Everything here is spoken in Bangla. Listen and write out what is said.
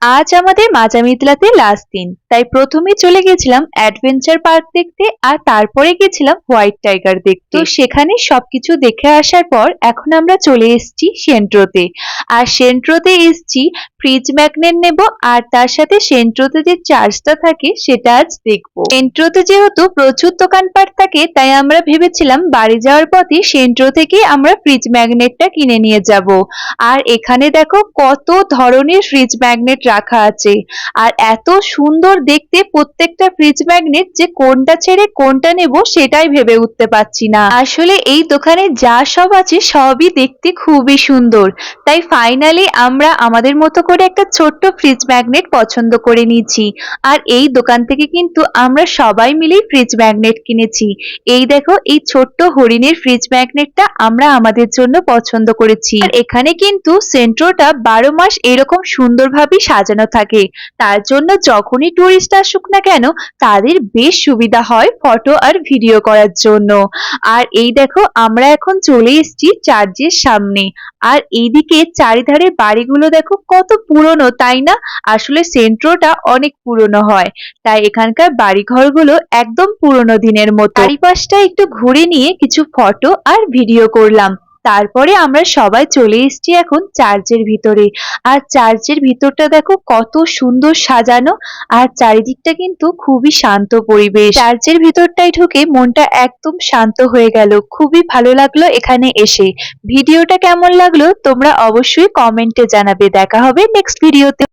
আজ আমাদের মাজামিতলাতে লাস্ট দিন, তাই প্রথমে চলে গেছিলাম অ্যাডভেঞ্চার পার্ক দেখতে আর তারপরে গেছিলাম হোয়াইট টাইগার দেখতে। তো সেখানে সবকিছু দেখে আসার পর এখন আমরা চলে এসেছি সেন্ট্রোতে। আর সেন্ট্রোতে এসেছি ফ্রিজ ম্যাগনেট নেব আর তার সাথে সেন্ট্রোতে যে চার্জটা থাকে সেটা আজ দেখবো। সেন্ট্রোতে যেহেতু প্রচুর দোকানপাট থাকে তাই আমরা ভেবেছিলাম বাড়ি যাওয়ার পথে সেন্ট্রো থেকে আমরা ফ্রিজ ম্যাগনেটটা কিনে নিয়ে যাব। আর এখানে দেখো কত ধরনের ফ্রিজ ম্যাগনেট রাখা আছে আর এত সুন্দর দেখতে প্রত্যেকটা ফ্রিজ ম্যাগনেট যে কোনটা ছেড়ে কোনটা নেব সেটাই ভেবে উঠতে পারছি না। আসলে এই দোকানে যা সব আছে সবই দেখতে খুবই সুন্দর, তাই ফাইনালি আমরা আমাদের মতো করে একটা ছোট্ট ফ্রিজ ম্যাগনেট পছন্দ করে নিয়েছি। আর এই দোকান থেকে কিন্তু আমরা সবাই মিলেই ফ্রিজ ম্যাগনেট কিনেছি। এই দেখো এই ছোট্ট হরিণের ফ্রিজ ম্যাগনেটটা আমরা আমাদের জন্য পছন্দ করেছি। আর এখানে কিন্তু সেন্ট্রোটা 12 মাস এরকম সুন্দরভাবে সাজানো থাকে, তার জন্য যখনই টুরিস্ট আসুক না কেন তাদের বেশ সুবিধা হয় ফটো আর ভিডিও করার জন্য। আর এই দেখো আমরা এখন চলে এসেছি চার্চের সামনে। আর এইদিকে চারিধারে বাড়িগুলো দেখো কত পুরনো, তাই না? আসলে সেন্ট্রোটা অনেক পুরনো হয়, তাই এখানকার বাড়িঘরগুলো একদম পুরনো দিনের মতো। চারিপাশটা একটু ঘুরে নিয়ে কিছু ফটো আর ভিডিও করলাম। তারপরে আমরা সবাই চলে এসেছি এখন চার্চের ভিতরে। আর চার্চের ভিতরটা দেখো কত সুন্দর সাজানো আর চারিদিকটা কিন্তু খুবই শান্ত পরিবেশ। চার্চের ভিতরটায় ঢুকে মনটা একদম শান্ত হয়ে গেল, খুবই ভালো লাগলো এখানে এসে। ভিডিওটা কেমন লাগলো তোমরা অবশ্যই কমেন্টে জানাবে। দেখা হবে নেক্সট ভিডিওতে।